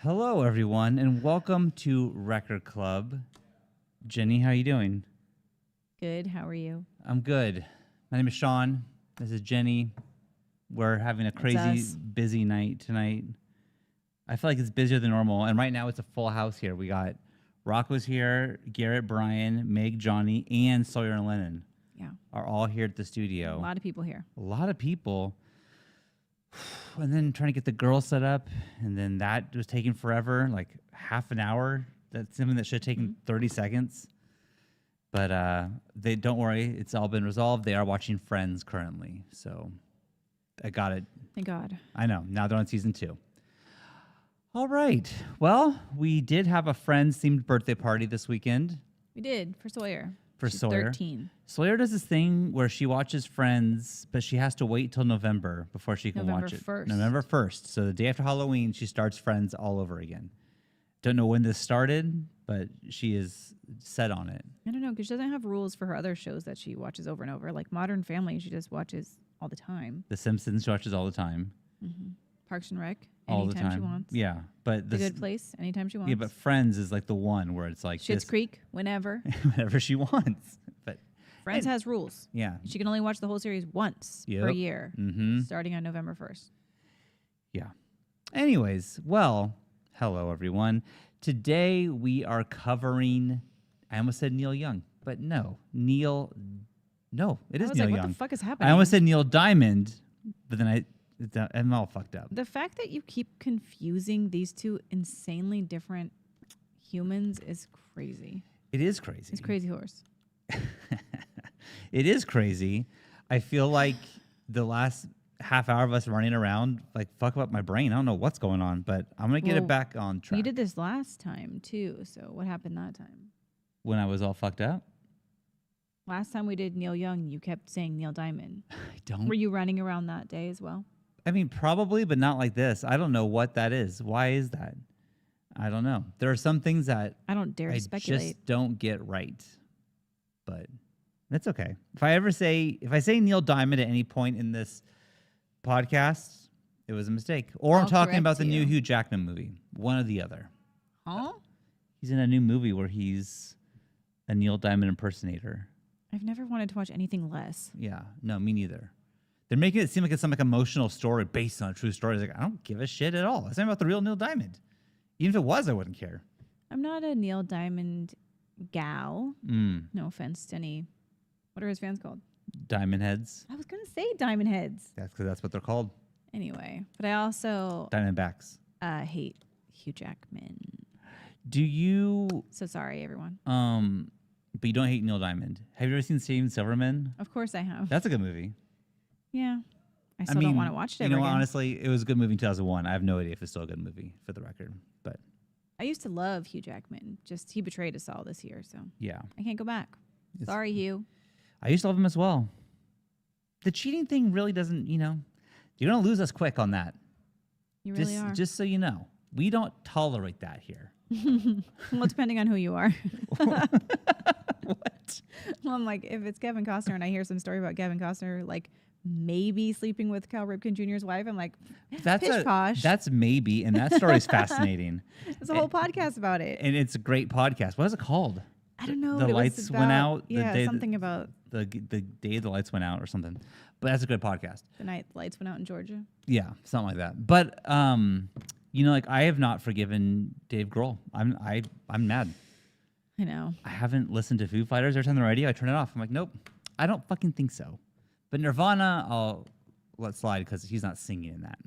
Hello, everyone, and welcome to Record Club. Jenny, how are you doing? Good. How are you? I'm good. My name is Shawn. This is Jenny. We're having a crazy, busy night tonight. I feel like it's busier than normal, and right now it's a full house here. We got Rocco's here, Garrett, Brian, Meg, Johnny, and Sawyer and Lennon. Yeah. Are all here at the studio. A lot of people here. A lot of people. And then trying to get the girls set up, and then that was taking forever, like half an hour. That's something that should have taken 30 seconds. But they don't worry, it's all been resolved. They are watching Friends currently, so I got it. Thank God. I know. Now they're on season 2. All right. Well, we did have a Friends-themed birthday party this weekend. We did for Sawyer. She's Sawyer. 13. Sawyer does this thing where she watches Friends, but she has to wait till November before she can watch it. 1st. November 1st. So the day after Halloween, she starts Friends all over again. Don't know when this started, but she is set on it. I don't know, because she doesn't have rules for her other shows that she watches over and over. Like Modern Family, she just watches all the time. The Simpsons she watches all the time. Mm-hmm. Parks and Rec, All the anytime time. she wants. Yeah. But The Good Place, anytime she wants. Yeah, but Friends is like the one where it's like Schitt's Creek, whenever. whenever she wants. But Friends has rules. Yeah. She can only watch the whole series once per year, starting on November 1st. Yeah. Anyways, well, hello, everyone. Today we are covering, I almost said Neil Young, but no, it is Neil Young. What the fuck is happening? I almost said Neil Diamond, but then I'm all fucked up. The fact that you keep confusing these two insanely different humans is crazy. It is crazy. It's Crazy Horse. It is crazy. I feel like the last half hour of us running around, like, fuck up my brain. I don't know what's going on, but I'm going to get it back on track. You did this last time, too, so what happened that time? When I was all fucked up? Last time we did Neil Young, you kept saying Neil Diamond. I don't. Were you running around that day as well? I mean, probably, but not like this. I don't know what that is. Why is that? I don't know. There are some things that I don't dare to speculate. Just don't get right. But that's okay. If I say Neil Diamond at any point in this podcast, it was a mistake. Or I'm talking about the new Hugh Jackman movie. One or the other. Huh? He's in a new movie where he's a Neil Diamond impersonator. I've never wanted to watch anything less. Yeah. No, me neither. They're making it seem like it's some emotional story based on a true story. It's like, I don't give a shit at all. It's not about the real Neil Diamond. Even if it was, I wouldn't care. I'm not a Neil Diamond gal. No offense to any. What are his fans called? Diamond Heads. I was going to say Diamond Heads. That's because that's what they're called. Anyway, but I also Diamondbacks. Hate Hugh Jackman. Do you? So sorry, everyone. But you don't hate Neil Diamond. Have you ever seen Steven Silverman? Of course I have. That's a good movie. Yeah. I still don't want to watch it ever again. Honestly, it was a good movie in 2001. I have no idea if it's still a good movie, for the record. But I used to love Hugh Jackman. Just he betrayed us all this year, so yeah, I can't go back. Sorry, Hugh. I used to love him as well. The cheating thing really doesn't, you're going to lose us quick on that. You really are. Just so you know. We don't tolerate that here. Well, depending on who you are. What? Well, I'm like, if it's Kevin Costner and I hear some story about Kevin Costner, like, maybe sleeping with Cal Ripken Jr.'s wife, I'm like, posh. That's maybe, and that story's fascinating. There's a whole podcast about it. And it's a great podcast. What is it called? I don't know. The lights went out. Yeah, something about the day the lights went out or something. But that's a good podcast. The night the lights went out in Georgia. Yeah, something like that. But I have not forgiven Dave Grohl. I'm mad. I know. I haven't listened to Foo Fighters. Every time they're on the radio, I turn it off. I'm like, nope, I don't fucking think so. But Nirvana, I'll let slide because he's not singing in that.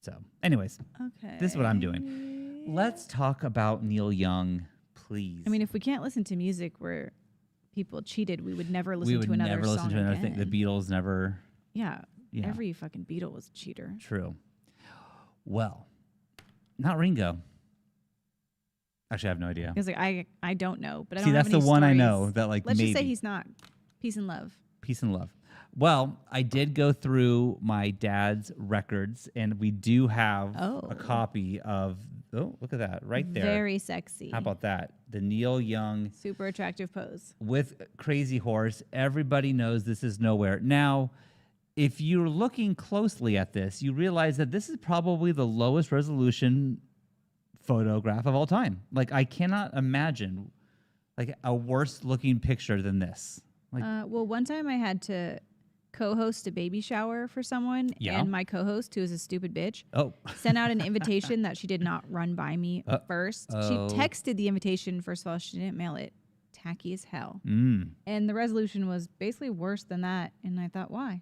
So, anyways, okay, this is what I'm doing. Let's talk about Neil Young, please. I mean, if we can't listen to music where people cheated, we would never listen to another song again. The Beatles never. Yeah, every fucking Beatle was a cheater. True. Well, not Ringo. Actually, I have no idea. Because I don't know, but I don't See, have that's the any one stories. I know that Let's maybe. just say he's not. Peace and love. Peace and love. Well, I did go through my dad's records, and we do have a copy of. Oh, look at that right there. Very sexy. How about that? The Neil Young. Super attractive pose. With Crazy Horse. Everybody knows this is nowhere. Now, if you're looking closely at this, you realize that this is probably the lowest resolution photograph of all time. Like, I cannot imagine like a worse looking picture than this. Like, well, one time I had to co-host a baby shower for someone, Yeah. and my co-host, who is a stupid bitch, oh, sent out an invitation that she did not run by me first. She texted the invitation first of all. She didn't mail it. Tacky as hell. And the resolution was basically worse than that. And I thought, why?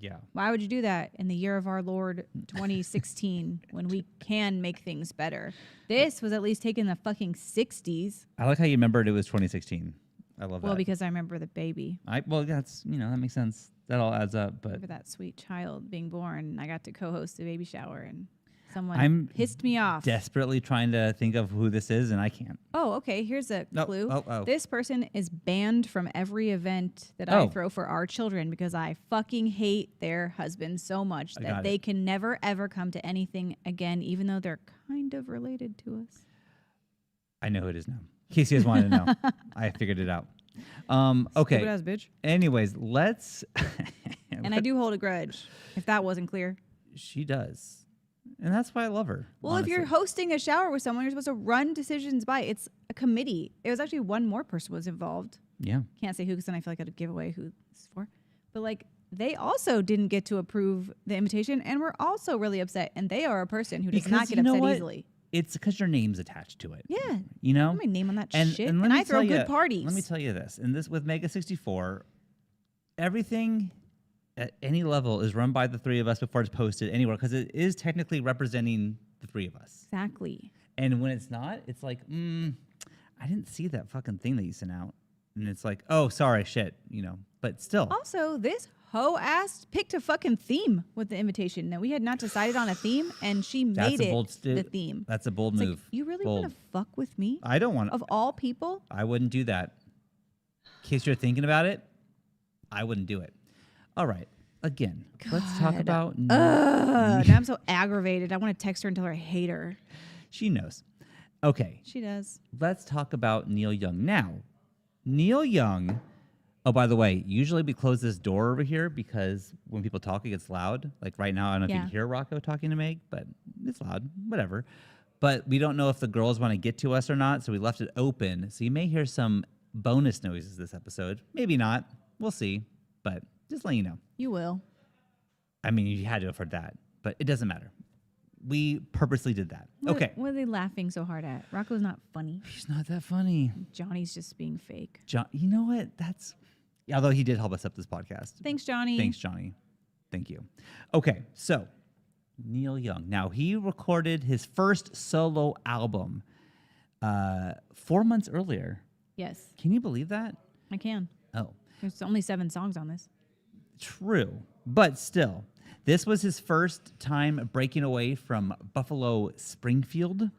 yeah. Why would you do that in the year of our Lord 2016 when we can make things better? This was at least taken in the fucking 60s. I like how you remembered it was 2016. I love that. Well, because I remember the baby. Well, that's, that makes sense. That all adds up. But For that sweet child being born, I got to co-host a baby shower, and someone I'm pissed me off. desperately trying to think of who this is, and I can't. Oh, okay. Here's a clue. Oh. This person is banned from every event that I throw for our children because I fucking hate their husband so much that they can never, ever come to anything again, even though they're kind of related to us. I know who it is now. In case you guys wanted to know, I figured it out. Okay. Stupid ass bitch. Anyways, let's. And I do hold a grudge, if that wasn't clear. She does. And that's why I love her. Well, honestly. if you're hosting a shower with someone, you're supposed to run decisions by. It's a committee. It was actually one more person was involved. Yeah. Can't say who because then I feel like I'd give away who it's for. But like they also didn't get to approve the invitation and were also really upset. And they are a person who does not get upset easily. It's because your name's attached to it. Yeah. You know? Put my name on that and, shit. And, And I throw good parties. Let me tell you this. And this with Mega 64, everything at any level is run by the three of us before it's posted anywhere because it is technically representing the three of us. Exactly. And when it's not, it's like, I didn't see that fucking thing that you sent out. And it's like, oh, sorry, shit, But still. Also, this hoe ass picked a fucking theme with the invitation. Now, we had not decided on a theme, and she made it the theme. That's a bold It's move. like, you really want to fuck with me? I don't want to. Of all people? I wouldn't do that. In case you're thinking about it, I wouldn't do it. All right. Again, let's talk about... Now I'm so aggravated. I want to text her and tell her I hate her. She knows. Okay. She does. Let's talk about Neil Young. Now, Neil Young... Oh, by the way, usually we close this door over here because when people talk, it gets loud. Like right now, I don't know if you can hear Rocco talking to Meg, but it's loud. Whatever. But we don't know if the girls want to get to us or not, so we left it open. So you may hear some bonus noises this episode. Maybe not. We'll see. But just let you know. You will. I mean, you had to have heard that, but it doesn't matter. We purposely did that. Okay. What are they laughing so hard at? Rocco's not funny. He's not that funny. Johnny's just being fake. You know what? Although he did help us up this podcast. Thanks, Johnny. Thanks, Johnny. Thank you. Okay, so Neil Young. Now, he recorded his first solo album 4 months earlier. Yes. Can you believe that? I can. Oh. There's only 7 songs on this. True. But still, this was his first time breaking away from Buffalo Springfield,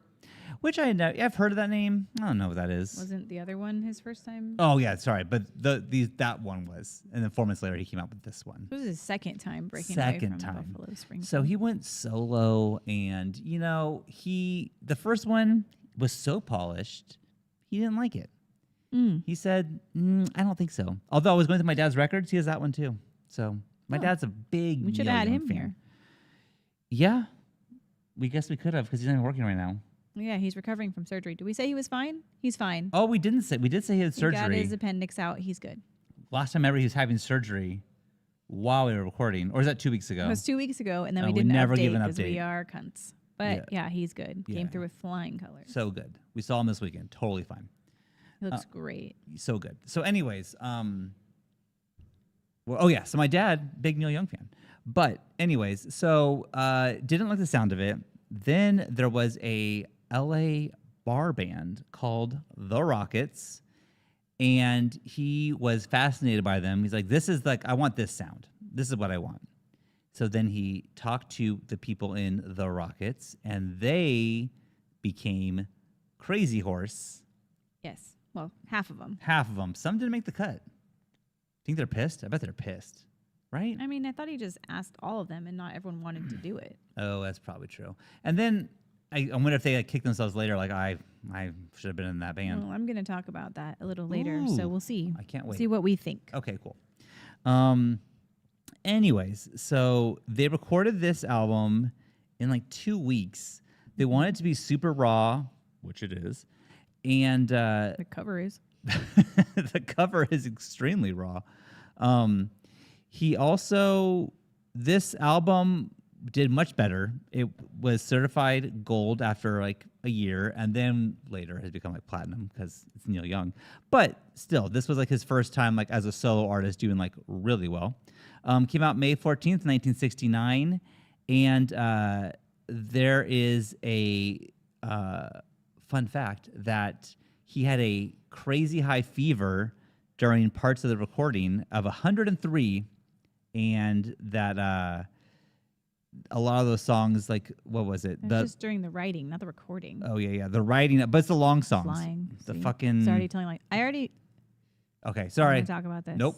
which I've heard of that name. I don't know what that is. Wasn't the other one his first time? Oh, yeah, sorry. But that one was. And then 4 months later, he came out with this one. This was his second time breaking away from Buffalo Springfield. So he went solo, and, the first one was so polished, he didn't like it. He said, I don't think so. Although I was going through my dad's records, he has that one too. So my dad's a big We should Neil have had Young him fan. here. Yeah. We guess we could have because he's not even working right now. Yeah, he's recovering from surgery. Did we say he was fine? He's fine. Oh, we did say he had surgery. He got his appendix out. He's good. Last time ever he was having surgery while we were recording. Or is that 2 weeks ago? It was 2 weeks ago, and then we we didn't never update give an because update. we are cunts. But yeah, he's good. Yeah. Came through with flying colors. So good. We saw him this weekend. Totally fine. He looks great. So good. So anyways, so my dad, big Neil Young fan. But anyways, so didn't like the sound of it. Then there was a LA bar band called The Rockets, and he was fascinated by them. He's like, I want this sound. This is what I want. So then he talked to the people in The Rockets, and they became Crazy Horse. Yes. Well, half of them. Half of them. Some didn't make the cut. Think they're pissed? I bet they're pissed. Right? I mean, I thought he just asked all of them, and not everyone wanted to do it. Oh, that's probably true. And then I wonder if they kick themselves later, like I should have been in that band. Well, I'm going to talk about that a little later, so Ooh, we'll see. I can't wait. See what we think. Okay, cool. Anyways, so they recorded this album in like 2 weeks. They want it to be super raw, which it is. And The cover is. the cover is extremely raw. He also, this album did much better. It was certified gold after like a year, and then later has become like platinum because it's Neil Young. But still, this was like his first time like as a solo artist doing like really well. Came out May 14th, 1969, and there is a fun fact that he had a crazy high fever during parts of the recording of 103, and that a lot of those songs, like, what was it? That's just during the writing, not the recording. Oh, yeah, the writing, but it's the long songs. Flying. The See? fucking... It's already telling, like, Okay, sorry. I'm going to talk about this. Nope.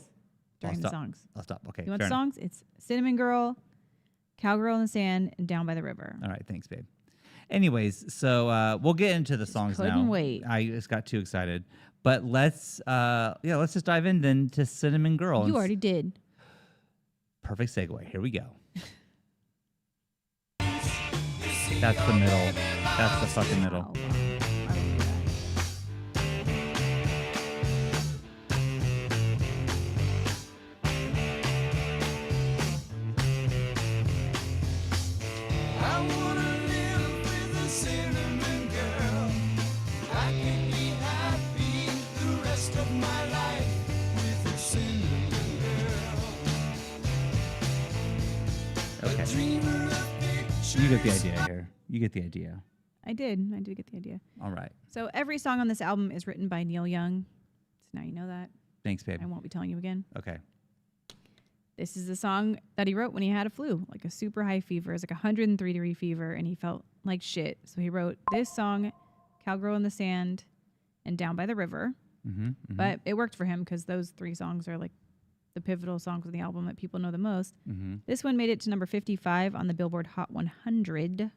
During the songs. I'll stop. Okay, You want the songs? It's Cinnamon Girl, Cowgirl in the Sand, and Down by the River. All right, thanks, babe. Anyways, so we'll get into the songs now. Couldn't wait. I just got too excited. But let's just dive in then to Cinnamon Girl. You already did. Perfect segue. Here we go. That's the middle. That's the fucking middle. Wow. I would do that. I wanna live with a cinnamon girl. I can be happy the rest of my life with a cinnamon girl. Okay. A dreamer of pictures. You get the idea here. You get the idea. I did get the idea. All right. So every song on this album is written by Neil Young. So now you know that. Thanks, babe. I won't be telling you again. Okay. This is the song that he wrote when he had a flu, like a super high fever. It was like 103-degree fever, and he felt like shit. So he wrote this song, Cowgirl in the Sand, and Down by the River. But it worked for him because those three songs are like the pivotal songs of the album that people know the most. This one made it to number 55 on the Billboard Hot 100.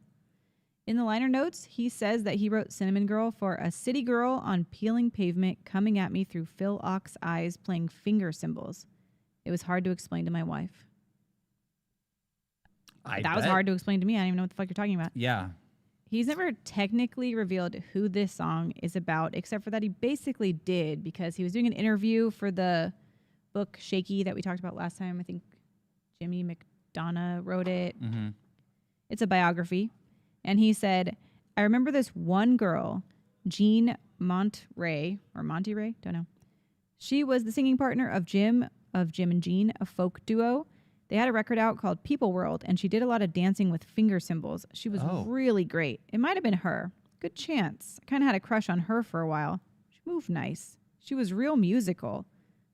In the liner notes, he says that he wrote Cinnamon Girl for a city girl on peeling pavement coming at me through Phil Och's eyes playing finger cymbals. It was hard to explain to my wife. That was hard to explain to me. I don't even know what the fuck you're talking about. Yeah. He's never technically revealed who this song is about, except for that he basically did because he was doing an interview for the book Shaky that we talked about last time. I think Jimmy McDonough wrote it. It's a biography. And he said, I remember this one girl, Jean Monterey, or Monterey, don't know. She was the singing partner of Jim and Jean, a folk duo. They had a record out called People World, and she did a lot of dancing with finger cymbals. She was really great. It might have been her. Good chance. I kind of had a crush on her for a while. She moved nice. She was real musical,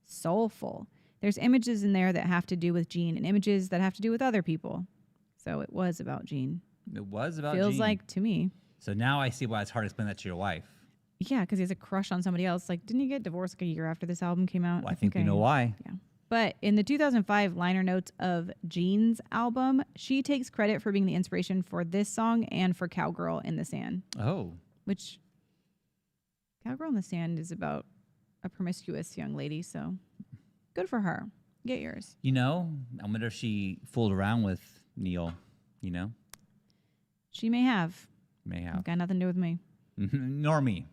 soulful. There's images in there that have to do with Jean and images that have to do with other people. So it was about Jean. It was about Feels Jean. like to me. So now I see why it's hard to explain that to your wife. Yeah, because he has a crush on somebody else. Like, didn't he get divorced like a year after this album came out? Well, I think we know why. Yeah. But in the 2005 liner notes of Jean's album, she takes credit for being the inspiration for this song and for Cowgirl in the Sand. Oh. Which, Cowgirl in the Sand is about a promiscuous young lady, so good for her. Get yours. You know, I wonder if she fooled around with Neil, you know? She may have. May have. Got nothing to do with me. Nor me.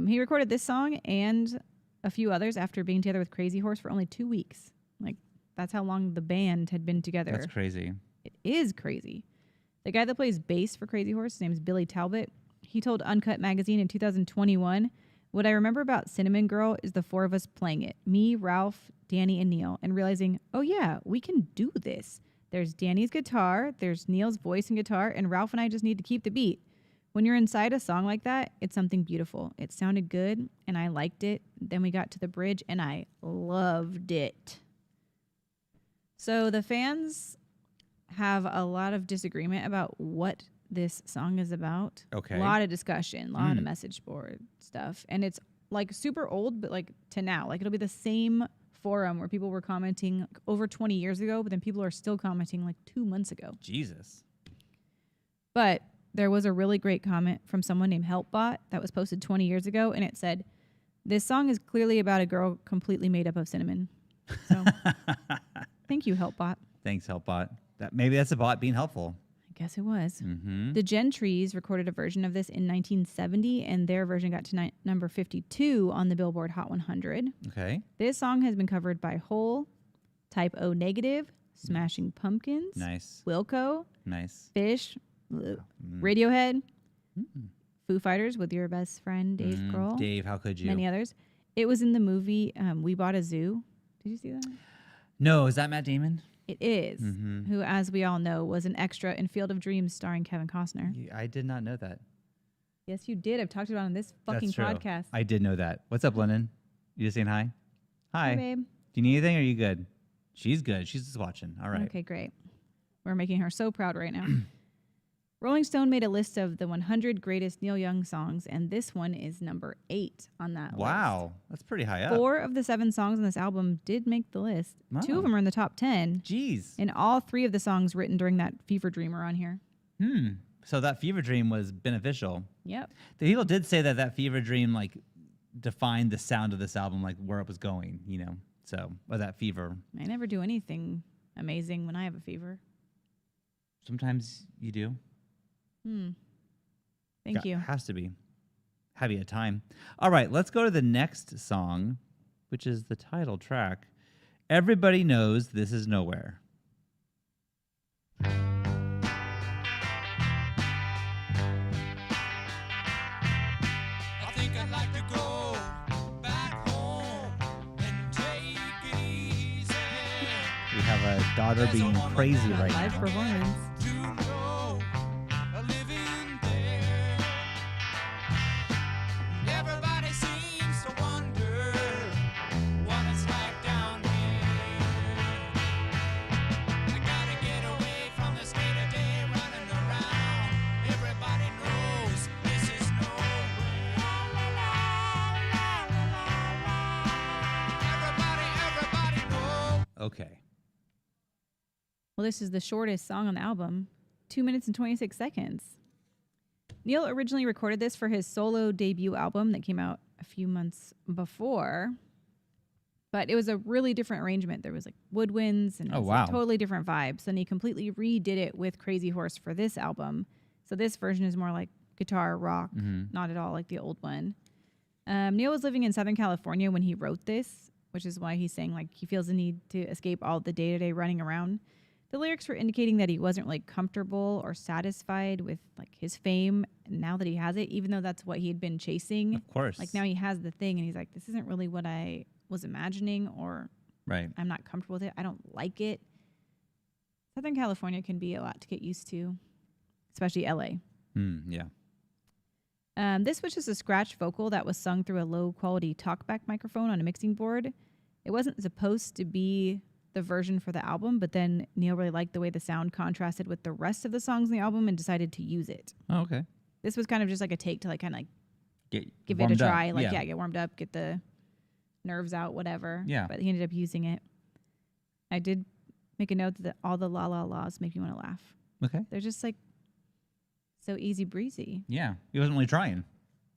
He recorded this song and a few others after being together with Crazy Horse for only 2 weeks. Like, that's how long the band had been together. That's crazy. It is crazy. The guy that plays bass for Crazy Horse, his name is Billy Talbot. He told Uncut Magazine in 2021, what I remember about Cinnamon Girl is the four of us playing it. Me, Ralph, Danny, and Neil. And realizing, oh yeah, we can do this. There's Danny's guitar, there's Neil's voice and guitar, and Ralph and I just need to keep the beat. When you're inside a song like that, it's something beautiful. It sounded good, and I liked it. Then we got to the bridge, and I loved it. So the fans have a lot of disagreement about what this song is about. Okay. A lot of discussion, a lot of message board stuff. And it's like super old, but like to now. Like it'll be the same forum where people were commenting like over 20 years ago, but then people are still commenting like 2 months ago. Jesus. But there was a really great comment from someone named HelpBot that was posted 20 years ago, and it said, this song is clearly about a girl completely made up of cinnamon. So thank you, HelpBot. Thanks, HelpBot. Maybe that's a bot being helpful. I Guess it was. Mm-hmm. The Gentrys recorded a version of this in 1970, and their version got to number 52 on the Billboard Hot 100. Okay. This song has been covered by Hole, Type O Negative, Smashing Pumpkins, Nice. Wilco, Nice. Fish, Radiohead, Foo Fighters with your best friend Dave Grohl. Dave, how could you? Many others. It was in the movie We Bought a Zoo. Did you see that? No, is that Matt Damon? It is. Who, as we all know, was an extra in Field of Dreams starring Kevin Costner. I did not know that. Yes, you did. I've talked about it on this fucking That's true. podcast. I did know that. What's up, Lennon? You just saying hi? Hi. Hey, babe. Do you need anything? Or are you good? She's good. She's just watching. All right. Okay, great. We're making her so proud right now. Rolling Stone made a list of the 100 greatest Neil Young songs, and this one is number 8 on that list. Wow. That's pretty high up. 4 of the 7 songs on this album did make the list. Wow. 2 of them are in the top 10. Jeez. And all 3 of the songs written during that Fever Dream are on here. So that fever dream was beneficial. Yep. The people did say that fever dream like defined the sound of this album, like where it was going, you know. So, or that fever. I never do anything amazing when I have a fever. Sometimes you do. Thank you. Has to be. Have you a time? All right, let's go to the next song, which is the title track. Everybody knows This Is Nowhere. I think I'd like to go back home and take it easy. We have a daughter being crazy right Live now. performance. To know a living there. Everybody seems to wonder what it's like down here. I gotta get away from the state of day running around. Everybody knows this is nowhere. Everybody knows. Okay. Well, this is the shortest song on the album, 2 minutes and 26 seconds. Neil originally recorded this for his solo debut album that came out a few months before, but it was a really different arrangement. There was like woodwinds and it was a totally different vibes. And he completely redid it with Crazy Horse for this album. So this version is more like guitar rock, not at all like the old one. Neil was living in Southern California when he wrote this, which is why he's saying like he feels the need to escape all the day-to-day running around. The lyrics were indicating that he wasn't really comfortable or satisfied with like his fame now that he has it, even though that's what he had been chasing. Of course. Like now he has the thing and he's like, this isn't really what I was imagining, or Right. I'm not comfortable with it. I don't like it. Southern California can be a lot to get used to, especially LA. Yeah. This was just a scratch vocal that was sung through a low quality talkback microphone on a mixing board. It wasn't supposed to be the version for the album, but then Neil really liked the way the sound contrasted with the rest of the songs in the album and decided to use it. Oh, okay. This was kind of just like a take to like kind of like give it a warmed up. try, like get warmed up, get the nerves out, whatever. Yeah. But he ended up using it. I did make a note that all the la la la's make me want to laugh. Okay. They're just like so easy breezy. Yeah. He wasn't really trying.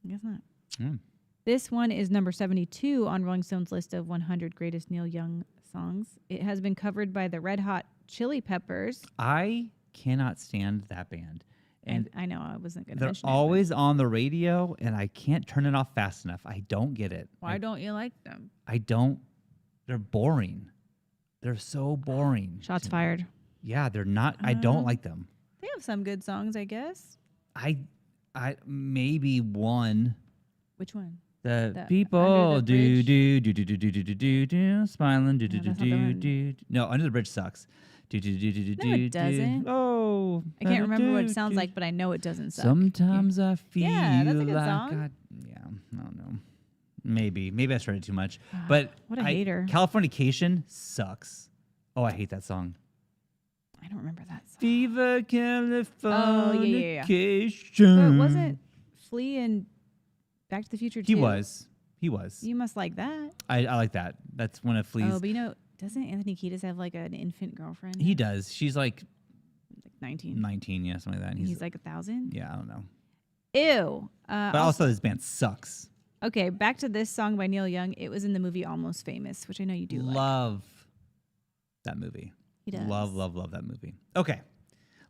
I guess not. Mm. This one is number 72 on Rolling Stone's list of 100 greatest Neil Young songs. It has been covered by the Red Hot Chili Peppers. I cannot stand that band. And I know I wasn't going to they're mention always on the radio, and I can't turn it off fast enough. I don't get it. Why don't you like them? I don't. They're boring. They're so boring. Shots to me. fired. Yeah, they're not. I don't like them. They have some good songs, I guess. I maybe one. Which one? The The people Under the do Bridge? do do do do do do do do smiling do do No, do that's not the do one. do. No, Under the Bridge sucks. Do do do do do No, it do. doesn't. Oh, I can't remember what it do, sounds do. like, but I know it doesn't suck. Sometimes I feel Yeah, that's a good like song. yeah, I don't know. Maybe I started too much. But What a hater. Californication sucks. Oh, I hate that song. I don't remember that song. Viva Californication. So it wasn't Flea and Back to the Future 2? He was. You must like that. I like that. That's one of Flea's. Oh, but you know, doesn't Anthony Kiedis have like an infant girlfriend? He does. She's like 19. 19, yeah, something like that. And He's like 1,000? yeah, I don't know. Ew. But also this band sucks. Okay, back to this song by Neil Young. It was in the movie Almost Famous, which I know you do like. Love that movie. He does. Love that movie. Okay.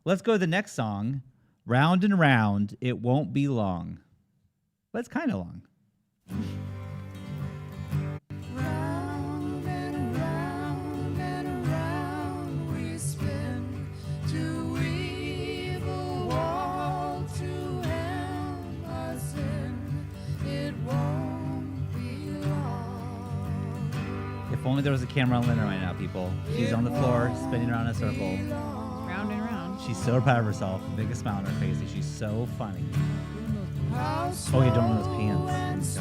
Let's go to the next song. Round and Round, It Won't Be Long. But it's kind of long. Round and round and round we spin to weave a wall to hem us in. It won't be long. If only there was a camera on Linda right now, people. She's on the floor, spinning around in a circle. Round and round. She's so proud of herself. Biggest smile on her face. She's so funny. How Oh, you don't know those pants.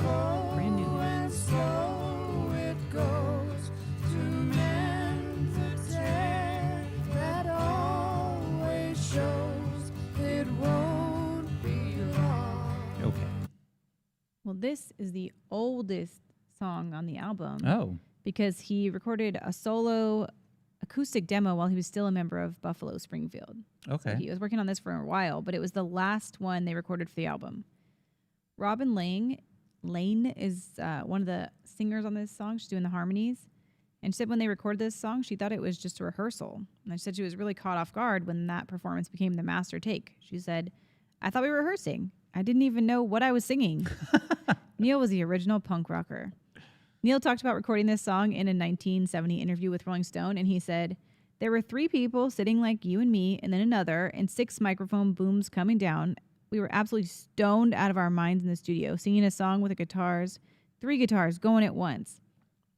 Brand new. and slow it goes to mend the tear that always shows it won't be long. Okay. Well, this is the oldest song on the album Oh. because he recorded a solo acoustic demo while he was still a member of Buffalo Springfield. Okay. So he was working on this for a while, but it was the last one they recorded for the album. Robin Lane is one of the singers on this song. She's doing the harmonies. And she said when they recorded this song, she thought it was just a rehearsal. And she said she was really caught off guard when that performance became the master take. She said, I thought we were rehearsing. I didn't even know what I was singing. Neil was the original punk rocker. Neil talked about recording this song in a 1970 interview with Rolling Stone, and he said, there were 3 people sitting like you and me, and then another, and 6 microphone booms coming down. We were absolutely stoned out of our minds in the studio, singing a song with the guitars, 3 guitars going at once.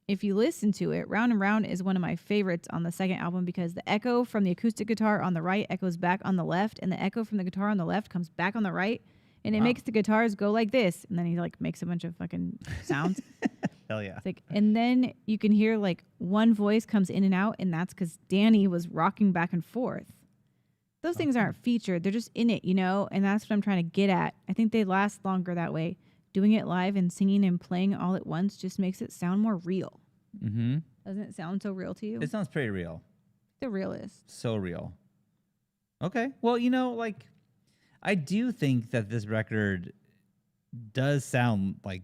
If you listen to it, Round and Round is one of my favorites on the second album because the echo from the acoustic guitar on the right echoes back on the left, and the echo from the guitar on the left comes back on the right, and it makes the guitars go like this, and then he like makes a bunch of fucking sounds. Hell yeah. It's like, and then you can hear like one voice comes in and out, and that's because Danny was rocking back and forth. Those things aren't featured; they're just in it, you know. And that's what I'm trying to get at. I think they last longer that way. Doing it live and singing and playing all at once just makes it sound more real. Mm-hmm. Doesn't it sound so real to you? It sounds pretty real. The realist. So real. Okay. Well, you know, like, I do think that this record does sound like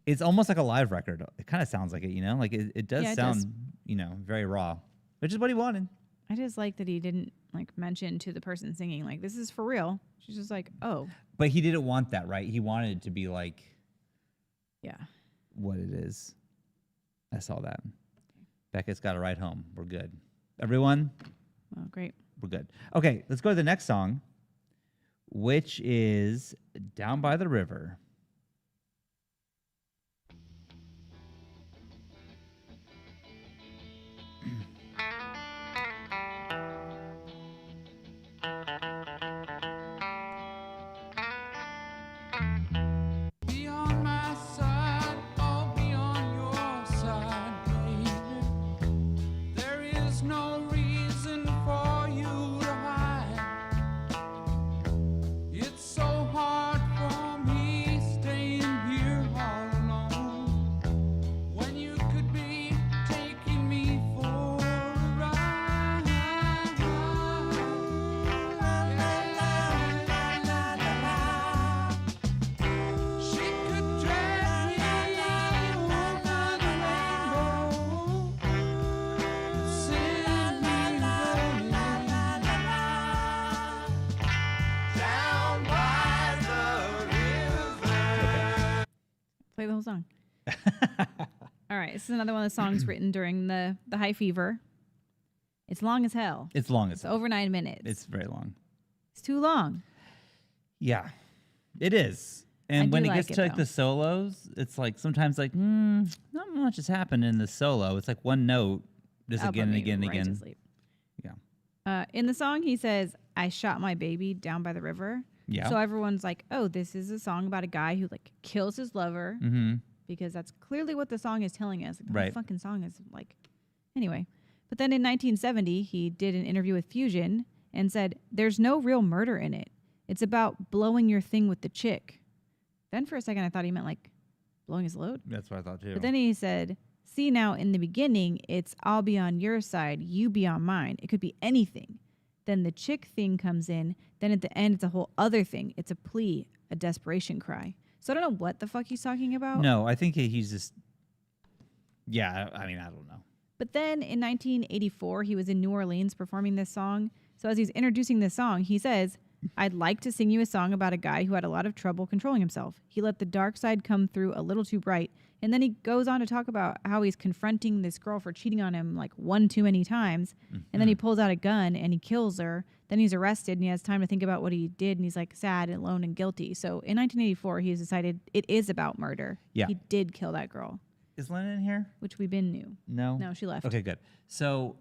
it's almost like a live record. It kind of sounds like it, you know? Like, it does Yeah, it sound, does. you know, very raw, which is what he wanted. I just like that he didn't like mention to the person singing like this is for real. She's just like, oh But he didn't want that, right? He wanted it to be like yeah. what it is. I saw that. Becca's got a ride home. We're good. Everyone, Well, great. we're good. Okay, let's go to the next song, which is Down by the River. Be on my side, I'll be on your side, baby. There is no reason for you to hide. It's so hard for me staying here all alone when you could be taking me for a ride. She could drag me over the rainbow, send me rolling down by the river. Play the whole song. All right, this is another one of the songs written during the high fever. It's long as hell. It's long as It's over 9 minutes. It's very long. It's too long. Yeah, it is. And do when it like gets it, to like though. the solos, it's like sometimes like not much has happened in the solo. It's like one note just That'll again put and me again and right to again. sleep. Yeah. In the song, he says, I shot my baby down by the river. Yeah. So everyone's like, oh, this is a song about a guy who like kills his lover Mm-hmm. because that's clearly what the song is telling us. Like, the Right. whole fucking song is like, anyway. But then in 1970, he did an interview with Fusion and said, there's no real murder in it. It's about blowing your thing with the chick. Then for a second, I thought he meant like blowing his load. That's what I thought too. But then he said, see, now in the beginning, it's I'll be on your side, you be on mine. It could be anything. Then the chick thing comes in. Then at the end, it's a whole other thing. It's a plea, a desperation cry. So I don't know what the fuck he's talking about. No, I think he's just. Yeah, I mean, I don't know. But then in 1984, he was in New Orleans performing this song. So as he's introducing this song, he says, I'd like to sing you a song about a guy who had a lot of trouble controlling himself. He let the dark side come through a little too bright. And then he goes on to talk about how he's confronting this girl for cheating on him like one too many times. Mm-hmm. And then he pulls out a gun and he kills her. Then he's arrested and he has time to think about what he did. And he's like sad and alone and guilty. So in 1984, he's decided it is about murder. Yeah. He did kill that girl. Is Lynn in here? Which we been knew. No? No, she left. Okay, good. So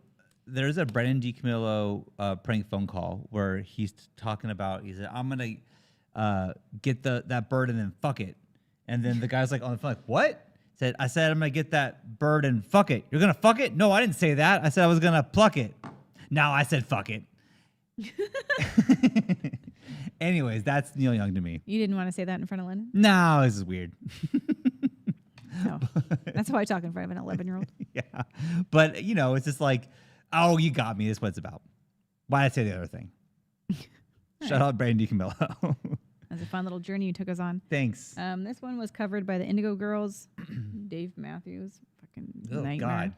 there's a Brennan DiCamillo prank phone call where he's talking about, he said, I'm going to get that bird and then fuck it. And then the guy's like on the phone, like, what? I said, I'm going to get that bird and fuck it. You're going to fuck it? No, I didn't say that. I said I was going to pluck it. No, I said fuck it. Anyways, that's Neil Young to me. You didn't want to say that in front of Lennon? No, this is weird. No. That's how I talk in front of an 11-year-old. Yeah. But, it's just like, oh, you got me. That's what it's about. Why did I say the other thing? Shout out Brandon DiCamillo. That's a fun little journey you took us on. Thanks. This one was covered by the Indigo Girls. Dave Matthews. Fucking nightmare. God.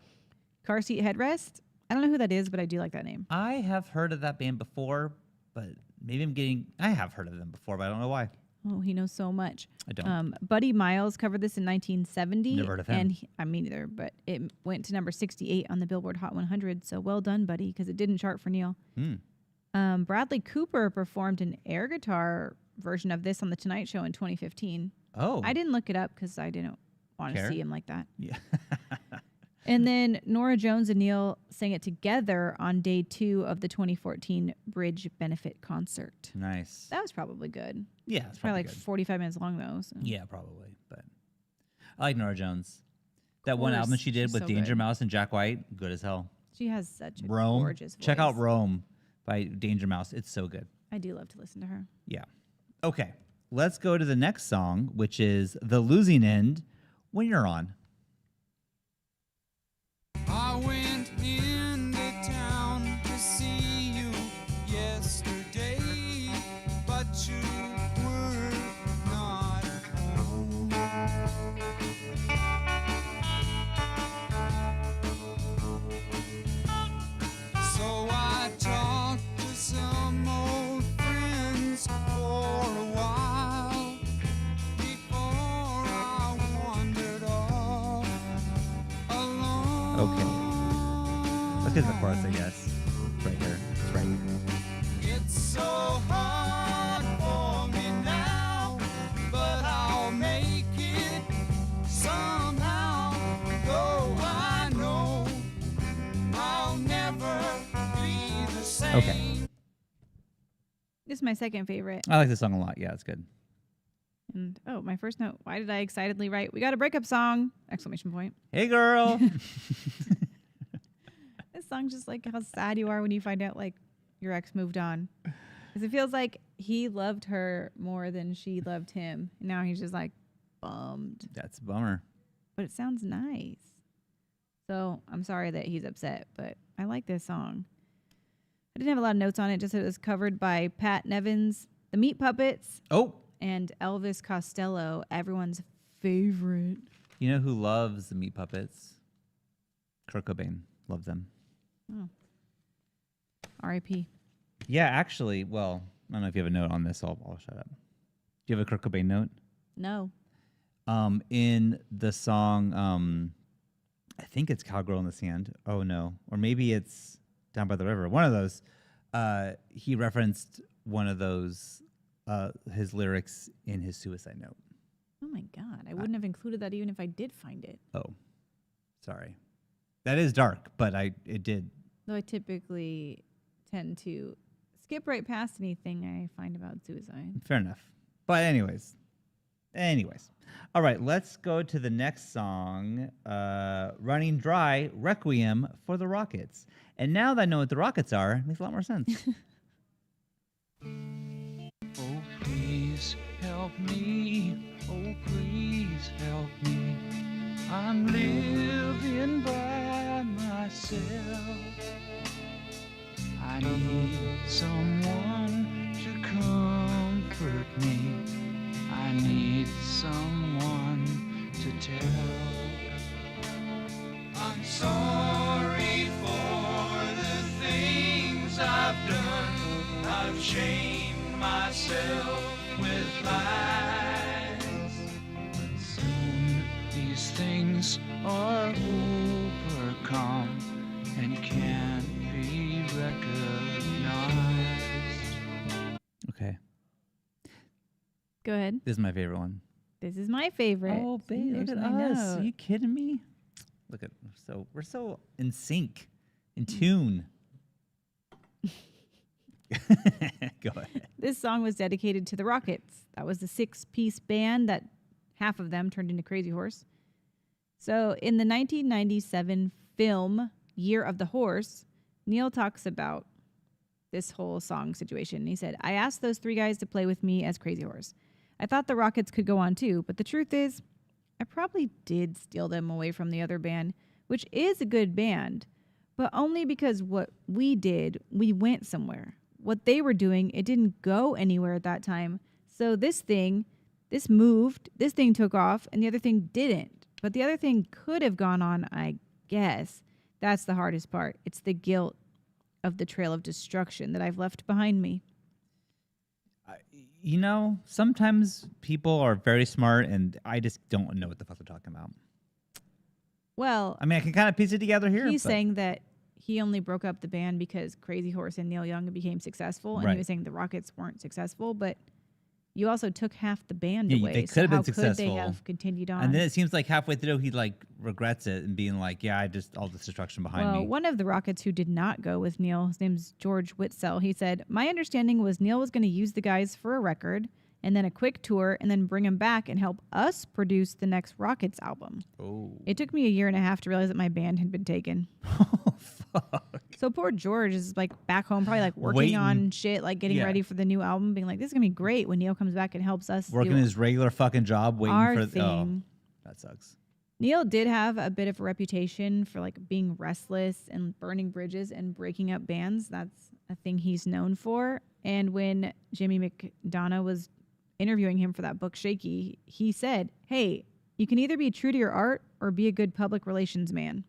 Car Seat Headrest. I don't know who that is, but I do like that name. I have heard of that band before, but maybe I have heard of them before, but I don't know why. Oh, he knows so much. I don't. Buddy Miles covered this in 1970. Never heard of him. And I mean neither, but it went to number 68 on the Billboard Hot 100. So well done, Buddy, because it didn't chart for Neil. Bradley Cooper performed an air guitar version of this on The Tonight Show in 2015. Oh. I didn't look it up because I didn't want to see him like that. Yeah. And then Norah Jones and Neil sang it together on day 2 of the 2014 Bridge Benefit Concert. Nice. That was probably good. Yeah, it's probably like good. 45 minutes long though. So. Yeah, probably. But I like Norah Jones. That one album she did with so Danger good. Mouse and Jack White, good as hell. She has such a Rome. gorgeous voice. Check out Rome by Danger Mouse. It's so good. I do love to listen to her. Yeah. Okay. Let's go to the next song, which is The Losing End, When You're On. I went into town to see you yesterday, but you were not home. So I talked to some old friends for a while before I wandered off alone. Okay. Let's get to the chorus, I guess. It's right here. It's right here. It's so hard for me now, but I'll make it somehow. Though I know I'll never be the same. Okay. This is my second favorite. I like this song a lot. Yeah, it's good. And my first note. Why did I excitedly write, "We got a breakup song!" Exclamation point. Hey, girl. This song's just like how sad you are when you find out like your ex moved on. Because it feels like he loved her more than she loved him. And now he's just like bummed. That's a bummer. But it sounds nice. So I'm sorry that he's upset, but I like this song. I didn't have a lot of notes on it, just that it was covered by Pat Nevins, the Meat Puppets, Oh, and Elvis Costello, everyone's favorite. you know who loves the Meat Puppets? Kurt Cobain. Loves them. Oh. R.I.P. Yeah, actually, well, I don't know if you have a note on this. I'll shut up. Do you have a Kurt Cobain note? No. In the song, I think it's Cowgirl in the Sand. Oh, no. Or maybe it's Down by the River. One of those. He referenced one of those, his lyrics in his suicide note. Oh, my God. I wouldn't have included that even if I did find it. Oh, sorry. That is dark, but it did. Though I typically tend to skip right past anything I find about suicide. Fair enough. But anyways. All right, let's go to the next song, Running Dry, Requiem for the Rockets. And now that I know what the Rockets are, it makes a lot more sense. Oh, please help me. Oh, please help me. I'm living by myself. I need someone to comfort me. I need someone to tell. I'm sorry for the things I've done. overcome and can't be recognized. Okay, Go ahead. this is my favorite one. This is my favorite. Oh, See, babe, look there's at my us. note. Are you kidding me? Look at we're so in sync, in tune. Go ahead. This song was dedicated to the Rockets. That was the 6-piece band that half of them turned into Crazy Horse. So in the 1997 film Year of the Horse, Neil talks about this whole song situation. He said, I asked those 3 guys to play with me as Crazy Horse. I thought the Rockets could go on too, but the truth is, I probably did steal them away from the other band, which is a good band, but only because what we did, we went somewhere. What they were doing, it didn't go anywhere at that time. So this thing took off, and the other thing didn't. But the other thing could have gone on, I guess. That's the hardest part. It's the guilt of the trail of destruction that I've left behind me. You know, sometimes people are very smart, and I just don't know what the fuck they're talking about. Well, I mean, I can kind of piece it together here. he's saying that he only broke up the band because Crazy Horse and Neil Young became successful, and Right. he was saying the Rockets weren't successful, but you also took half the band Yeah, away. they so could have been how could they successful. have continued on? And then it seems like halfway through, he like regrets it and being like, "Yeah, I just all this destruction behind well, me." one of the Rockets who did not go with Neil, his name's George Whitsell. He said, my understanding was Neil was going to use the guys for a record and then a quick tour and then bring them back and help us produce the next Rockets album. Oh, It took me a year and a half to realize that my band had been taken. oh fuck! So poor George is like back home, probably like working Waiting. on shit, like getting Yeah. ready for the new album, being like, this is going to be great when Neil comes back and helps us Working do his regular fucking job, waiting our for thing. Oh, that sucks. Neil did have a bit of a reputation for like being restless and burning bridges and breaking up bands. That's a thing he's known for. And when Jimmy McDonough was interviewing him for that book Shaky, he said, hey, you can either be true to your art or be a good public relations man.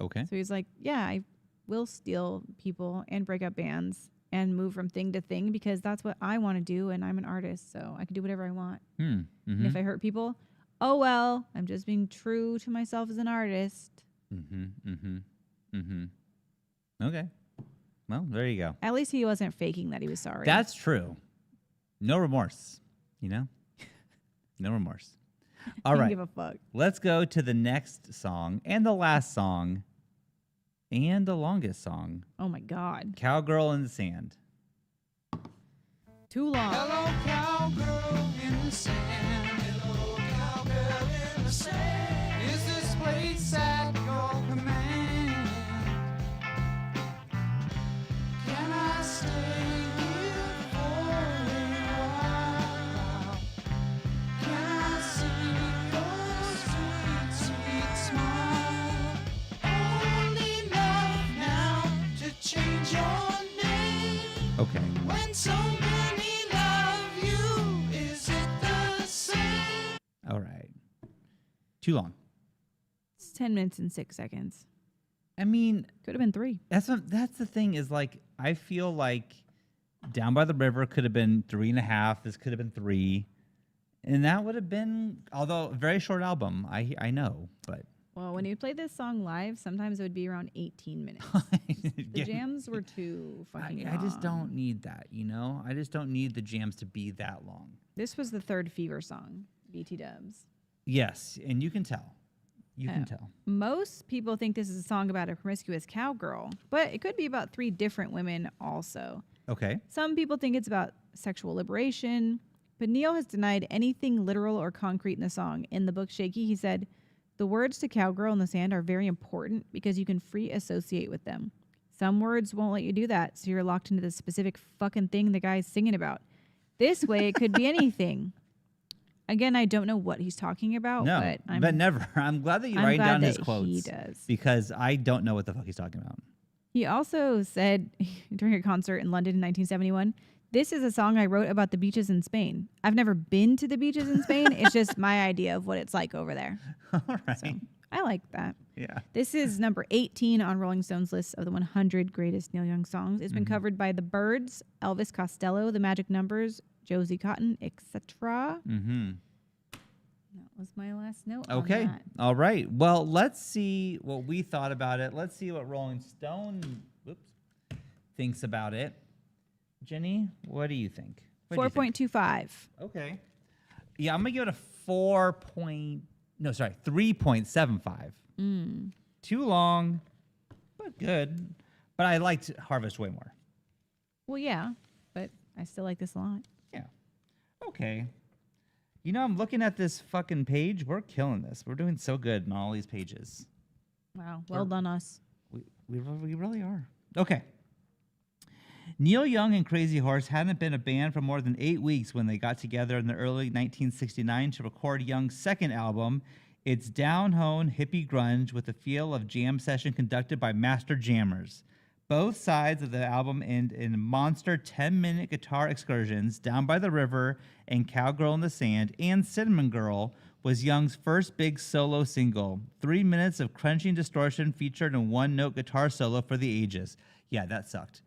Okay. So he's like, yeah, I will steal people and break up bands and move from thing to thing because that's what I want to do, and I'm an artist, so I can do whatever I want. And if I hurt people, oh well, I'm just being true to myself as an artist. Okay. Well, there you go. At least he wasn't faking that he was sorry. That's true. No remorse. You know? No remorse. All Didn't right. give a fuck. Let's go to the next song and the last song and the longest song. Oh my God. Cowgirl in the Sand. Too long. Hello, cowgirl in the sand. Hello, cowgirl in the sand. Is this place at your command? Can I stay here for a while? Can I see your sweet, sweet smile? Only enough now to change your name. Okay. When so many love you, is it the same? All right. Too long. It's 10 minutes and 6 seconds. I mean, Could have been 3. that's the thing is like I feel like Down by the River could have been 3.5. This could have been 3, and that would have been, although a very short album. I know, but Well, when you play this song live, sometimes it would be around 18 minutes. The jams were too fucking I just long. don't need that, you know? I just don't need the jams to be that long. This was the third Fever song, BT Dubs. Yes, and you can tell. You can Oh. tell. Most people think this is a song about a promiscuous cowgirl, but it could be about 3 different women also. Okay. Some people think it's about sexual liberation, but Neil has denied anything literal or concrete in the song. In the book Shaky, he said, the words to Cowgirl in the Sand are very important because you can free associate with them. Some words won't let you do that, so you're locked into the specific fucking thing the guy's singing about. This way, it could be anything. Again, I don't know what he's talking about, No, but I'm never. I'm glad that you I'm write glad down his that quotes. he does. Because I don't know what the fuck he's talking about. He also said during a concert in London in 1971, this is a song I wrote about the beaches in Spain. I've never been to the beaches in Spain. It's just my idea of what it's like over there. All right. So I like that. Yeah. This is number 18 on Rolling Stone's list of the 100 greatest Neil Young songs. It's been covered by The Byrds, Elvis Costello, The Magic Numbers, Josie Cotton, etc. Mm-hmm. was my last note. Okay. On that. All right. Well, let's see what we thought about it. Let's see what Rolling Stone thinks about it. Jenny, what do you think? 4.25. Okay. Yeah, I'm gonna give it a 3.75. Too long, but good. But I liked Harvest way more. Well, yeah, but I still like this a lot. Yeah. Okay. You know, I'm looking at this fucking page. We're killing this. We're doing so good on all these pages. Wow. Well done, us. We really are. Okay. Neil Young and Crazy Horse hadn't been a band for more than 8 weeks when they got together in the early 1969 to record Young's second album. It's down-home hippie grunge with a feel of jam session conducted by master jammers. Both sides of the album end in monster 10-minute guitar excursions. Down by the River and Cowgirl in the Sand and Cinnamon Girl was Young's first big solo single. 3 minutes of crunching distortion featured a one-note guitar solo for the ages. Yeah, that sucked.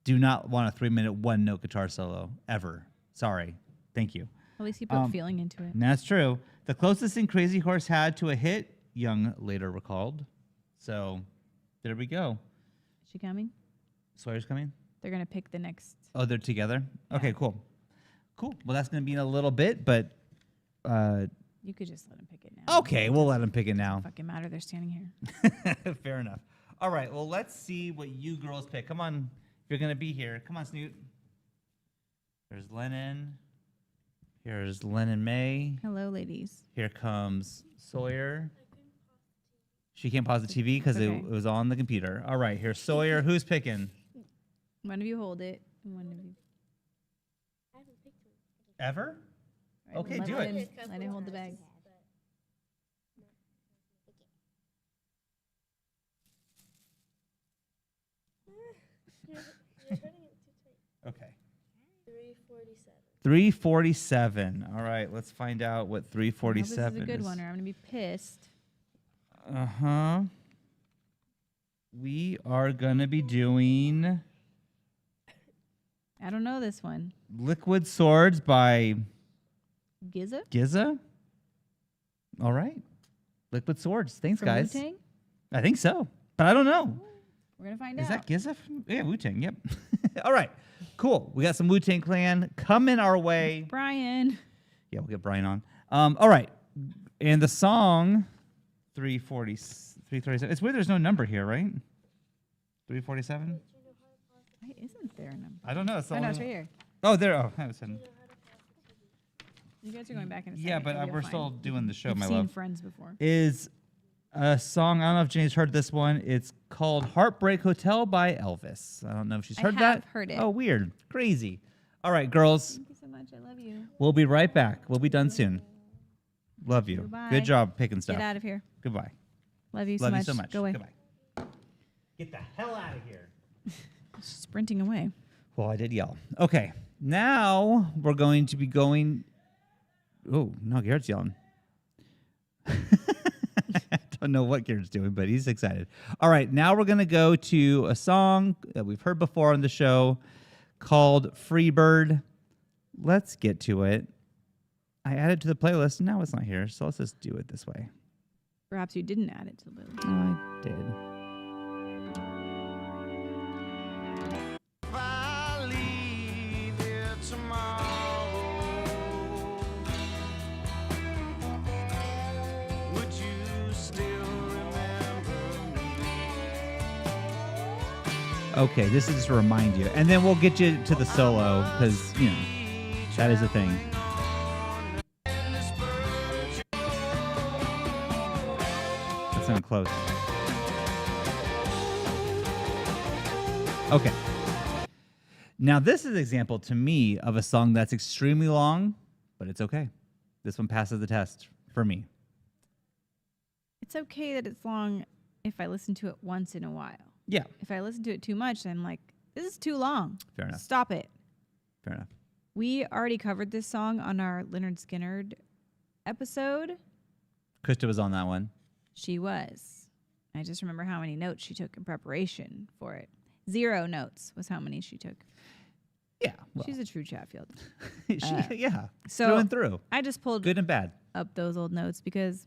Do not want a 3-minute one-note guitar solo, ever. Sorry. Thank you. At least he put feeling into it. That's true. The closest thing Crazy Horse had to a hit, Young later recalled. So, there we go. Is she coming? Sawyer's coming? They're going to pick the next. Oh, they're together? Yeah. Okay, cool. Cool. Well, that's going to be in a little bit, but... You could just let him pick it now. okay, we'll let him pick it now. Fucking matter. They're standing here. Fair enough. All right, well, let's see what you girls pick. Come on. If you're going to be here. Come on, Snoot. There's Lennon. Here's Lennon May. Hello, ladies. Here comes Sawyer. She can't pause the TV because Okay. it was on the computer. All right, here's Sawyer. Who's picking? One of you hold it. And one of you. Ever? All Okay, let do him, it. Let him hold the bag. Okay. 347. 347. All right, let's find out what 347 This is a good one, or I'm gonna be pissed. Uh-huh. We are going to be doing I don't know this one. Liquid Swords by Giza? Giza. All right. Liquid Swords. Thanks, From guys. Wu-Tang? I think so, but I don't know. We're gonna find Is out. that Giza? Yeah, Wu-Tang. Yep. All right. Cool. We got some Wu-Tang Clan coming our way. Brian? Yeah, we'll get Brian on. All right. And the song 347. It's weird there's no number here, right? 347? Why isn't there a number? I don't know. It's the Oh, no, only it's right here. Oh, there. Oh, I was saying. You guys are going back in a second. Yeah, but You'll be we're fine. still doing the show, You've my seen love. Friends before. Is a song, I don't know if Jenny's heard this one. It's called Heartbreak Hotel by Elvis. I don't know if she's heard I that. have heard it. Oh, weird. Crazy. All right, girls. Thank you so much. I love you. We'll be right back. We'll be done soon. Love you. Goodbye. Good job picking stuff. Get out of here. Goodbye. Love you Love so much. you so much. Go away. Goodbye. Get the hell out of here. Sprinting away. Well, I did yell. Okay. Now we're going to be going. Oh, no, Garrett's yelling. I don't know what Garrett's doing, but he's excited. All right. Now we're going to go to a song that we've heard before on the show called Freebird. Let's get to it. I added to the playlist, and now it's not here, so let's just do it this way. Perhaps you didn't add it to the playlist. Oh, I did. If I leave here tomorrow, would you still remember me? Okay, this is just to remind you. And then we'll get you to the solo, because, you know, that is a thing. That's not close. Okay. Now, this is an example to me of a song that's extremely long, but it's okay. This one passes the test for me. It's okay that it's long if I listen to it once in a while. Yeah, If I listen to it too much, I'm like, this is too long. fair enough. Stop it. Fair enough. We already covered this song on our Leonard Skinner episode. Krista was on that one. She was. I just remember how many notes she took in preparation for it. 0 notes was how many she took. Yeah. Well, She's a true Chatfield. yeah. So through and through. I just pulled Good and bad. up those old notes because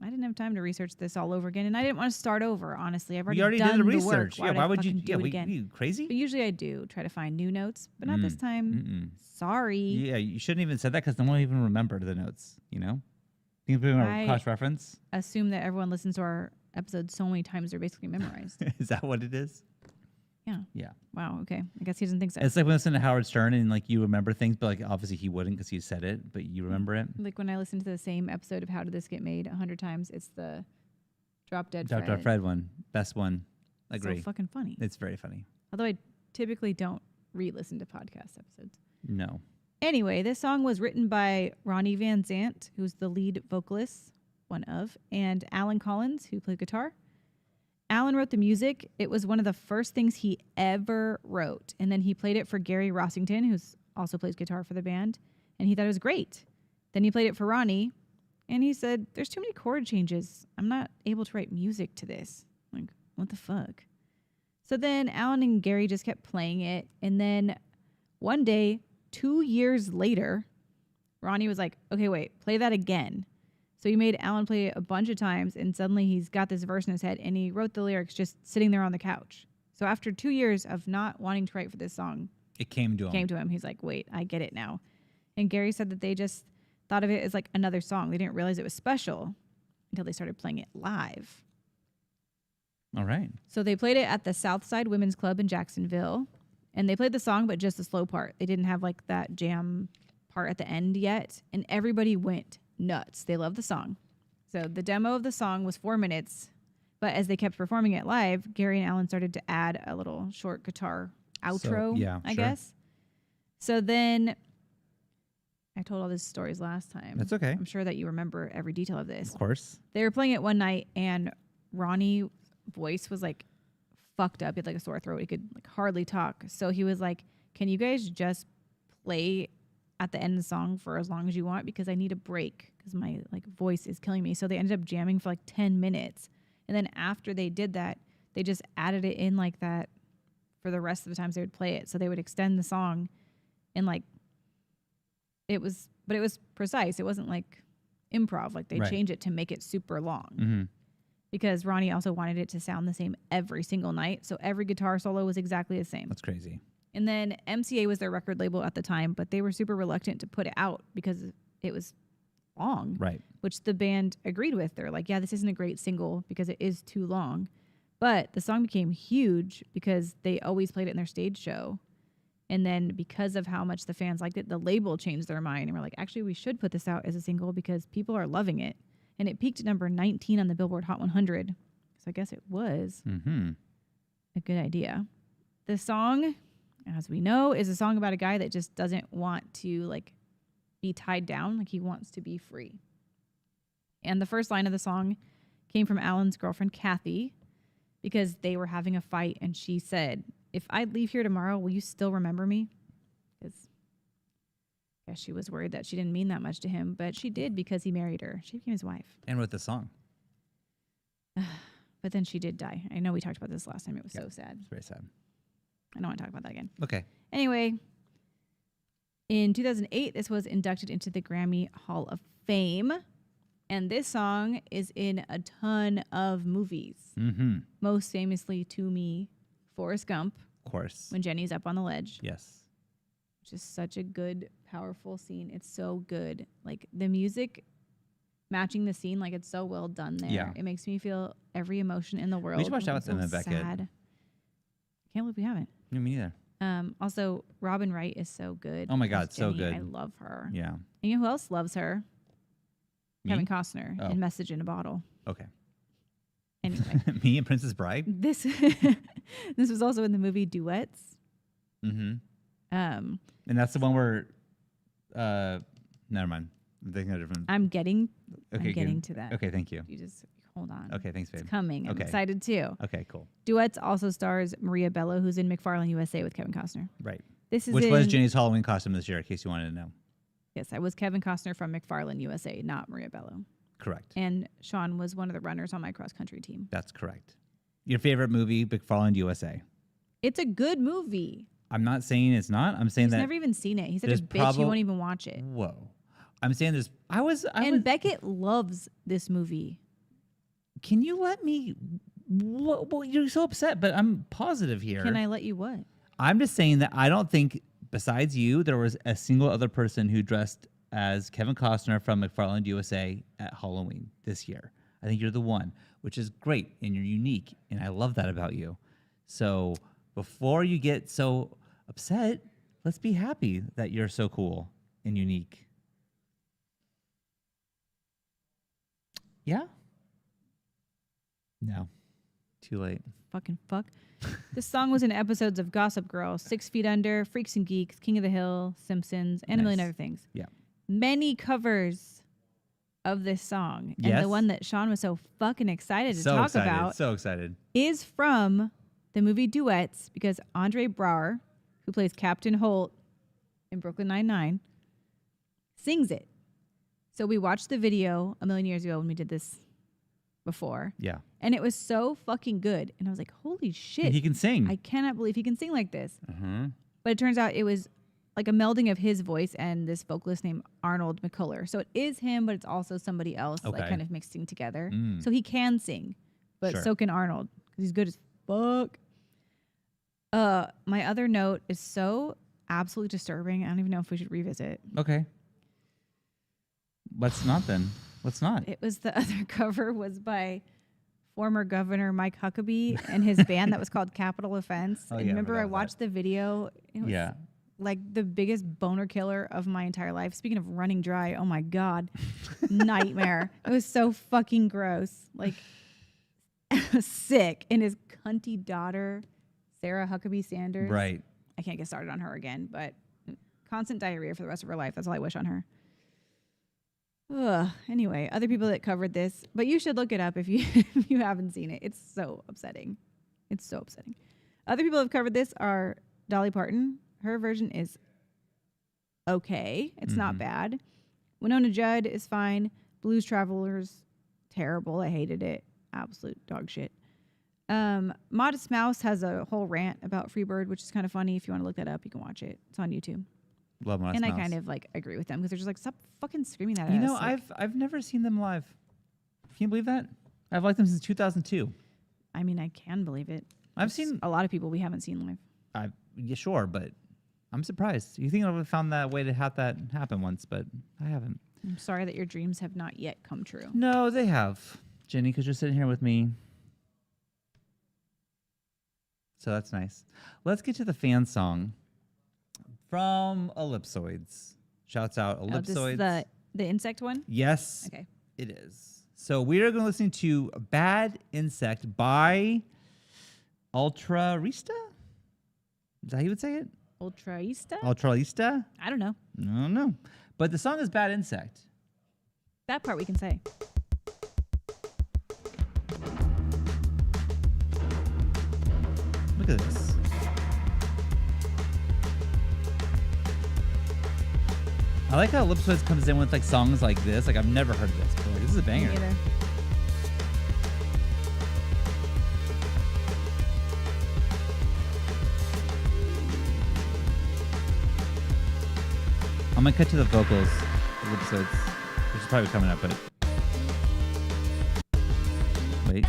I didn't have time to research this all over again, and I didn't want to start over. Honestly, I've already did done the the research. work. Yeah. Why would you? fucking Yeah. do it again? You crazy? But usually I do try to find new notes, but not this time. Sorry. Yeah. You shouldn't even said that because no one even remembered the notes. You know. Think people I- cross reference. Assume that everyone listens to our episodes so many times they're basically memorized. Is that what it is? Yeah. Yeah. Wow. Okay. I guess he doesn't think so. It's like when I listen to Howard Stern and like you remember things, but like obviously he wouldn't because he said it, but you remember it. Like when I listen to the same episode of How Did This Get Made 100 times, it's the Drop Dead Dr. Fred. Fred one, best one. Agree. So fucking funny. It's very funny. Although I typically don't re-listen to podcast episodes. No. Anyway, this song was written by Ronnie Van Zant, who's the lead vocalist, one of, and Alan Collins, who played guitar. Alan wrote the music. It was one of the first things he ever wrote. And then he played it for Gary Rossington, who also plays guitar for the band. And he thought it was great. Then he played it for Ronnie. And he said, there's too many chord changes. I'm not able to write music to this. Like, what the fuck? So then Alan and Gary just kept playing it. And then one day, 2 years later, Ronnie was like, okay, wait, play that again. So he made Alan play it a bunch of times, and suddenly he's got this verse in his head, and he wrote the lyrics just sitting there on the couch. So after 2 years of not wanting to write for this song, It came to him. He's like, wait, I get it now. And Gary said that they just thought of it as like another song. They didn't realize it was special until they started playing it live. All right. So they played it at the Southside Women's Club in Jacksonville, and they played the song, but just the slow part. They didn't have like that jam part at the end yet, and everybody went nuts. They loved the song. So the demo of the song was 4 minutes, but as they kept performing it live, Gary and Alan started to add a little short guitar outro, I guess. So then I told all these stories last time. That's okay. I'm sure that you remember every detail of this. Of course. They were playing it one night, and Ronnie's voice was like fucked up. He had like a sore throat. He could like hardly talk. So he was like, can you guys just play at the end of the song for as long as you want, because I need a break because my like voice is killing me. So they ended up jamming for like 10 minutes. And then after they did that, they just added it in like that for the rest of the times they would play it. So they would extend the song, and like it was precise. It wasn't like improv. Like they changed it to make it super long because Ronnie also wanted it to sound the same every single night. So every guitar solo was exactly the same. That's crazy. And then MCA was their record label at the time, but they were super reluctant to put it out because it was long. Right. Which the band agreed with. They're like, yeah, this isn't a great single because it is too long. But the song became huge because they always played it in their stage show. And then because of how much the fans liked it, the label changed their mind and were like, actually, we should put this out as a single because people are loving it. And it peaked at number 19 on the Billboard Hot 100. So I guess it was a good idea. The song, as we know, is a song about a guy that just doesn't want to like be tied down. Like he wants to be free. And the first line of the song came from Alan's girlfriend, Kathy, because they were having a fight. And she said, if I leave here tomorrow, will you still remember me? Because I guess she was worried that she didn't mean that much to him, but she did because he married her. She became his wife. And wrote the song. But then she did die. I know we talked about this last time. It was so sad. It's very sad. I don't want to talk about that again. Okay. Anyway, in 2008, this was inducted into the Grammy Hall of Fame. And this song is in a ton of movies. Most famously to me, Forrest Gump. Of course. When Jenny's up on the ledge. Yes. Which is such a good, powerful scene. It's so good. Like the music matching the scene, like it's so well done there. Yeah. It makes me feel every emotion in the world. We should watch that with so Emma Beckett. sad. Can't believe we haven't. No, me neither. Also, Robin Wright is so good. Oh my God, as so Jenny. good. I love her. Yeah. And you know who else loves her? Me? Kevin Costner Oh. in Message in a Bottle. Okay. Anyway, Me and Princess Bride? this this was also in the movie Duets. Mm-hmm. Um, And that's the one where, never mind. I'm thinking of different. I'm getting good. to that. Okay, thank you. You just hold on. Okay, thanks, babe. It's coming. I'm Okay. excited too. Okay, cool. Duets also stars Maria Bello, who's in McFarlane USA with Kevin Costner. Right. This is Which was Jenny's Halloween costume this year, in case you wanted to know. Yes, I was Kevin Costner from McFarlane USA, not Maria Bello. Correct. And Shawn was one of the runners on my cross country team. That's correct. Your favorite movie, McFarland USA. It's a good movie. I'm not saying it's not. I'm saying He's that never even seen it. He's such a there's bitch. He won't even watch it. Whoa. I'm saying there's. And Beckett loves this movie. Can you let me? Well, you're so upset, but I'm positive here. Can I let you what? I'm just saying that I don't think, besides you, there was a single other person who dressed as Kevin Costner from McFarland USA at Halloween this year. I think you're the one, which is great, and you're unique, and I love that about you. So before you get so upset, let's be happy that you're so cool and unique. Yeah? No. Too late. Fucking fuck. This song was in episodes of Gossip Girl, 6 Feet Under, Freaks and Geeks, King of the Hill, Simpsons, and a million other things. Yeah. Many covers of this song. And Yes. the one that Shawn was so fucking excited to talk about So excited. is from the movie Duets, because Andre Braugher, who plays Captain Holt in Brooklyn Nine-Nine, sings it. So we watched the video a million years ago when we did this before. Yeah. And it was so fucking good. And I was like, holy shit. He can sing. I cannot believe he can sing like this. Uh-huh. But it turns out it was like a melding of his voice and this vocalist named Arnold McCuller. So it is him, but it's also somebody else, like kind of mixing together. So he can sing, but so can Arnold, because he's good as fuck. My other note is so absolutely disturbing. I don't even know if we should revisit. Okay. Let's not then. Let's not. It was the other cover was by former Governor Mike Huckabee and his band that was called Capital Offense. Oh, And yeah, I remember, forgot I about watched the video. It was like the biggest boner killer of my entire life. Speaking of running dry, oh my God, nightmare. It was so fucking gross. Like, sick. And his cunty daughter, Sarah Huckabee Sanders. Right. I can't get started on her again, but constant diarrhea for the rest of her life. That's all I wish on her. Ugh. Anyway, other people that covered this, but you should look it up if you if you haven't seen it. It's so upsetting. It's so upsetting. Other people who have covered this are Dolly Parton. Her version is okay. It's not bad. Winona Judd is fine. Blues Travelers, terrible. I hated it. Absolute dog shit. Modest Mouse has a whole rant about Freebird, which is kind of funny. If you want to look that up, you can watch it. It's on YouTube. Love Modest And Mouse. I kind of like agree with them because they're just like, stop fucking screaming that at us. You know, Like, I've never seen them live. Can you believe that? I've liked them since 2002. I mean, I can believe it. I've There's seen a lot of people we haven't seen live. Yeah, sure, but I'm surprised. You think I would have found that way to have that happen once, but I haven't. I'm sorry that your dreams have not yet come true. No, they have, Jenny, because you're sitting here with me. So that's nice. Let's get to the fan song from Ellipsoids. Shouts out Ellipsoids. This is the insect one? Yes, Okay. it is. So we are going to listen to Bad Insect by Ultrarista? Is that how you would say it? Ultraista? Ultralista? I don't know. I don't know. But the song is Bad Insect. That part we can say. Look at this. I like how Ellipsoids comes in with like songs like this. Like I've never heard this before. This is a banger. Me neither. I'm gonna cut to the vocals of Ellipsoids, which is probably coming up, but wait.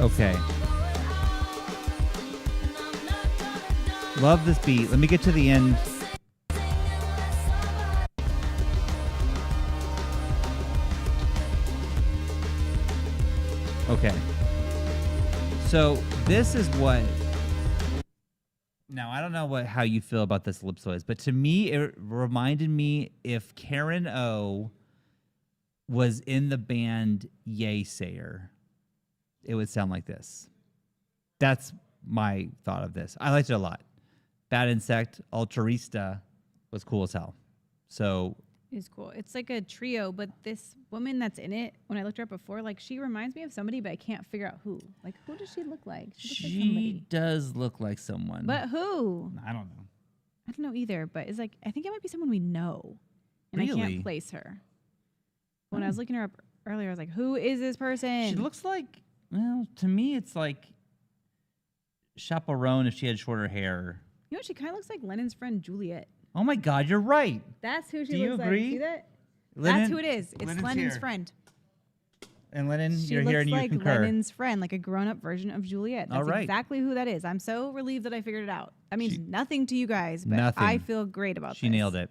Okay. Love this beat. Let me get to the end. Okay. So this is what. Now I don't know how you feel about this Ellipsoids, but to me it reminded me if Karen O was in the band Yay Sayer, it would sound like this. That's my thought of this. I liked it a lot. Bad Insect, Ultrarista was cool as hell. So It's cool. It's like a trio, but this woman that's in it, when I looked her up before, like she reminds me of somebody, but I can't figure out who. Like, who does she look like? She looks like she somebody. does look like someone. But who? I don't know. I don't know either, but it's like, I think it might be someone we know. And I Really? can't place her. When I was looking her up earlier, I was like, who is this person? She looks like, well, to me, it's like Chaperone if she had shorter hair. You know, she kind of looks like Lennon's friend Juliet. Oh my God, you're right. That's who she Do you looks agree? like. See that? Lennon- That's who it is. It's Lennon's Lennon's here. friend. And Lennon, She you're looks here and you like concur. Lennon's friend, like a grown-up version of Juliet. That's All right. exactly who that is. I'm so relieved that I figured it out. That means She- nothing to you guys, but Nothing. I feel great about She this. nailed it.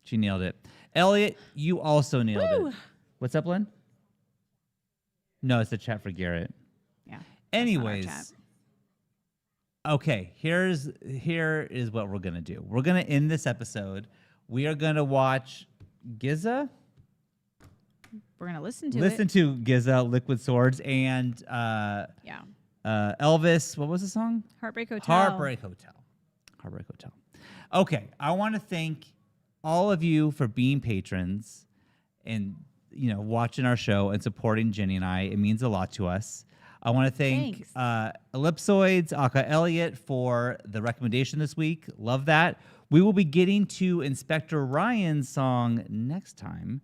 She nailed it. Elliot, you also nailed Woo. it. What's up, Lynn? No, it's the chat for Garrett. Yeah. Anyways, chat. okay, here is what we're gonna do. We're gonna end this episode. We are gonna watch Giza. We're gonna listen to Listen it. to Giza, Liquid Swords, and Yeah. Elvis. What was the song? Heartbreak Hotel. Heartbreak Hotel. Heartbreak Hotel. Okay, I want to thank all of you for being patrons and watching our show and supporting Jenny and I. It means a lot to us. I want to thank Ellipsoids, Aka Elliott for the recommendation this week. Love that. We will be getting to Inspector Ryan's song next time.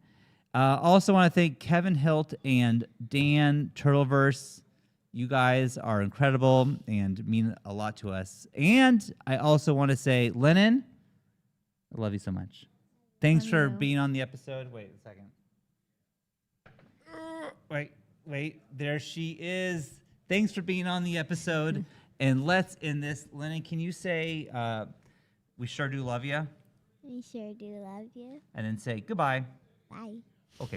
Also want to thank Kevin Hilt and Dan Turtleverse. You guys are incredible and mean a lot to us. And I also want to say, Lennon, I love you so much. Thanks Love for you. being on the episode. Wait a second. Wait. There she is. Thanks for being on the episode. And let's end this. Lennon, can you say, we sure do love you? We sure do love you. And then say goodbye. Bye. Okay.